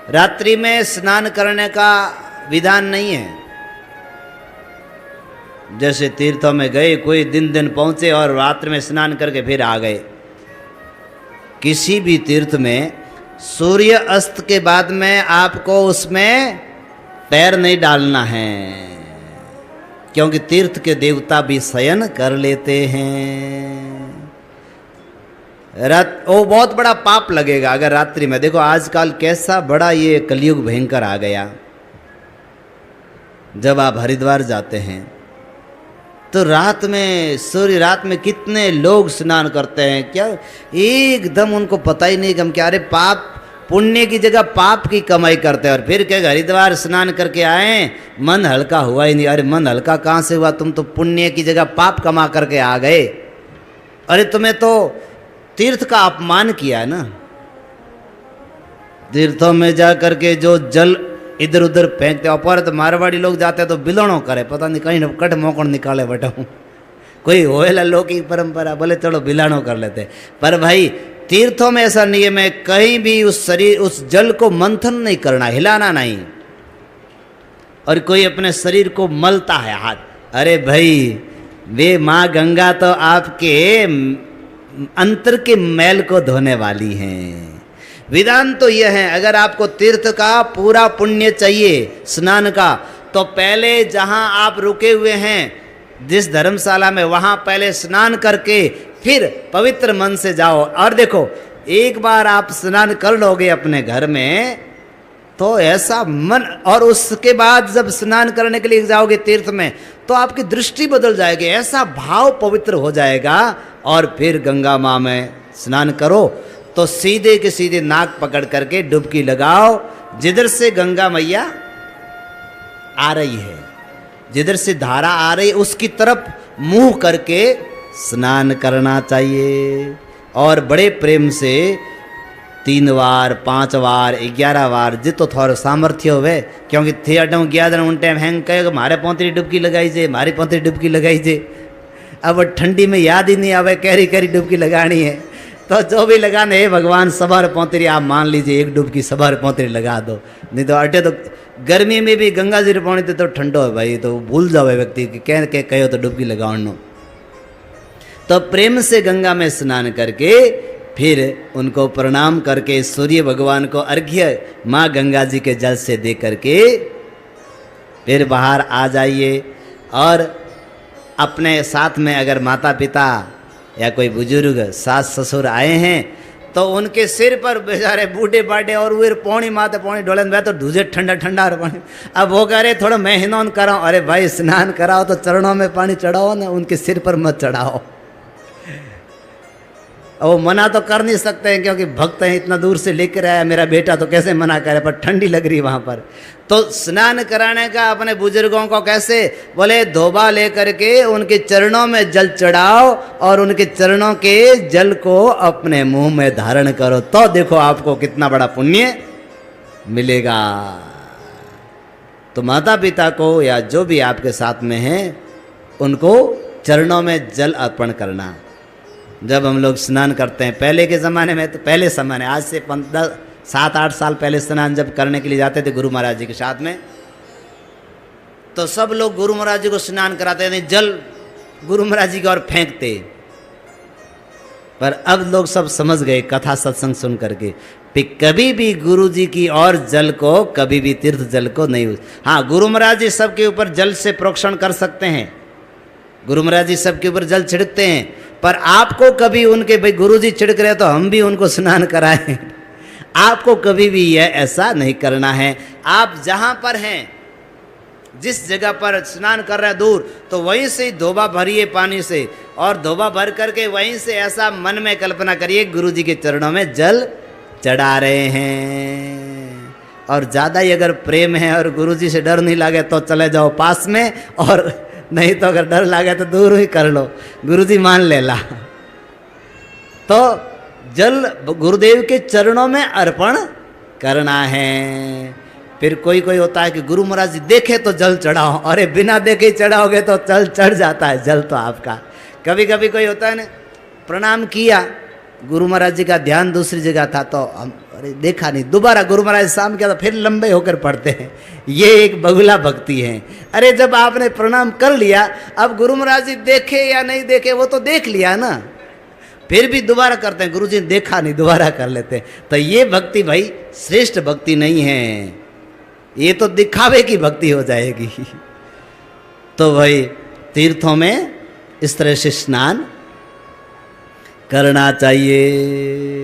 रात्रि में स्नान करने का विधान नहीं है। जैसे तीर्थों में गए, कोई दिन पहुंचे और रात्रि में स्नान करके फिर आ गए। किसी भी तीर्थ में सूर्य अस्त के बाद में आपको उसमें पैर नहीं डालना है, क्योंकि तीर्थ के देवता भी शयन कर लेते हैं। वो बहुत बड़ा पाप लगेगा अगर रात्रि में। देखो आजकल कैसा बड़ा ये कलयुग भयंकर आ गया। जब आप हरिद्वार जाते हैं तो रात में, सूर्य रात में कितने लोग स्नान करते हैं, क्या एकदम उनको पता ही नहीं कि हम क्या, अरे पाप पुण्य की जगह पाप की कमाई करते हैं। और फिर क्या हरिद्वार स्नान करके आए, मन हल्का हुआ ही नहीं। अरे मन हल्का कहाँ से हुआ, तुम तो पुण्य की जगह पाप कमा करके आ गए। अरे तुम्हें तो तीर्थ का अपमान किया है ना। तीर्थों में जा करके जो जल इधर उधर फेंकते, और तो मारवाड़ी लोग जाते हैं तो बिलोणो करे, पता नहीं कहीं कट मोकड़ निकाले बैठा हूँ। कोई होएला लौकिक परंपरा, बोले चलो बिलाणो कर लेते। पर भाई तीर्थों में ऐसा नियम है, कहीं भी उस जल को मंथन नहीं करना, हिलाना नहीं। और कोई अपने शरीर को मलता है हाथ, अरे भाई वे माँ गंगा तो आपके अंतर के मैल को धोने वाली हैं। विधान तो यह है, अगर आपको तीर्थ का पूरा पुण्य चाहिए स्नान का, तो पहले जहां आप रुके हुए हैं जिस धर्मशाला में, वहां पहले स्नान करके फिर पवित्र मन से जाओ। और देखो एक बार आप स्नान कर लोगे अपने घर में तो ऐसा मन, और उसके बाद जब स्नान करने के लिए जाओगे तीर्थ में तो आपकी दृष्टि बदल जाएगी, ऐसा भाव पवित्र हो जाएगा। और फिर गंगा माँ में स्नान करो तो सीधे के सीधे नाक पकड़ करके डुबकी लगाओ। जिधर से गंगा मैया आ रही है, जिधर से धारा आ रही है, उसकी तरफ मुंह करके स्नान करना चाहिए। और बड़े प्रेम से 3 बार 5 बार 11 बार जितो थोड़ा सामर्थ्य होवे, क्योंकि थे अटो 11 उन टाइम हैंग कहे मारे पोतरी डुबकी लगाई जे, मारी पोतरी डुबकी लगाई जे। अब ठंडी में याद ही नहीं आवे कैरी कैरी डुबकी लगानी है, तो जो भी लगाने है भगवान सवार पोतरी, आप मान लीजिए एक डुबकी सवार पोतरी लगा दो। नहीं तो अटे तो गर्मी में भी गंगा जी पानी तो ठंडो है भाई, तो भूल जाओ व्यक्ति कि कह कहो तो डुबकी लगाओ। तो प्रेम से गंगा में स्नान करके फिर उनको प्रणाम करके सूर्य भगवान को अर्घ्य माँ गंगा जी के जल से दे करके फिर बाहर आ जाइए। और अपने साथ में अगर माता पिता या कोई बुजुर्ग सास ससुर आए हैं तो उनके सिर पर बेचारे बूढ़े बाढ़े और वे पौनी माते पौनी डोले में तो दूजे ठंडा ठंडा पानी। अब वो कह रहे थोड़ा मैं हिनौन कराऊँ, अरे भाई स्नान कराओ तो चरणों में पानी चढ़ाओ ना, उनके सिर पर मत चढ़ाओ। वो मना तो कर नहीं सकते हैं क्योंकि भक्त हैं, इतना दूर से लेकर आया मेरा बेटा, तो कैसे मना करे, पर ठंडी लग रही वहाँ पर। तो स्नान कराने का अपने बुजुर्गों को कैसे, बोले धोबा लेकर के उनके चरणों में जल चढ़ाओ और उनके चरणों के जल को अपने मुंह में धारण करो, तो देखो आपको कितना बड़ा पुण्य मिलेगा। तो माता पिता को या जो भी आपके साथ में हैं उनको चरणों में जल अर्पण करना। जब हम लोग स्नान करते हैं पहले के ज़माने में, तो पहले समय आज से 7-8 साल पहले स्नान जब करने के लिए जाते थे गुरु महाराज जी के साथ में, तो सब लोग गुरु महाराज जी को स्नान कराते थे, जल गुरु महाराज जी की ओर फेंकते। पर अब लोग सब समझ गए कथा सत्संग सुन करके, कभी भी गुरु जी की और जल को, कभी भी तीर्थ जल को नहीं। हाँ, गुरु महाराज जी सबके ऊपर जल से प्रोक्षण कर सकते हैं, गुरु महाराज जी सबके ऊपर जल छिड़कते हैं, पर आपको कभी उनके भाई गुरु जी छिड़क रहे तो हम भी उनको स्नान कराएं, आपको कभी भी यह ऐसा नहीं करना है। आप जहाँ पर हैं, जिस जगह पर स्नान कर रहे हैं दूर, तो वहीं से धोबा भरिए पानी से, और धोबा भर करके वहीं से ऐसा मन में कल्पना करिए गुरु जी के चरणों में जल चढ़ा रहे हैं। और ज़्यादा ही अगर प्रेम है और गुरु जी से डर नहीं लगे तो चले जाओ पास में, और नहीं तो अगर डर लगे तो दूर ही कर लो, गुरुजी मान लेला। तो जल गुरुदेव के चरणों में अर्पण करना है। फिर कोई कोई होता है कि गुरु महाराज जी देखे तो जल चढ़ाओ, अरे बिना देखे चढ़ाओगे तो जल चढ़ जाता है जल तो आपका। कभी कभी कोई होता है ना, प्रणाम किया, गुरु महाराज जी का ध्यान दूसरी जगह था तो हम अरे देखा नहीं, दोबारा गुरु महाराज शाम किया तो फिर लंबे होकर पढ़ते हैं। ये एक बगुला भक्ति है। अरे जब आपने प्रणाम कर लिया, अब गुरु महाराज जी देखे या नहीं देखे वो तो देख लिया ना, फिर भी दोबारा करते हैं। गुरु जी ने देखा नहीं, दोबारा कर लेते हैं। तो ये भक्ति भाई श्रेष्ठ भक्ति नहीं है, ये तो दिखावे की भक्ति हो जाएगी। तो भाई तीर्थों में इस तरह से स्नान करना चाहिए।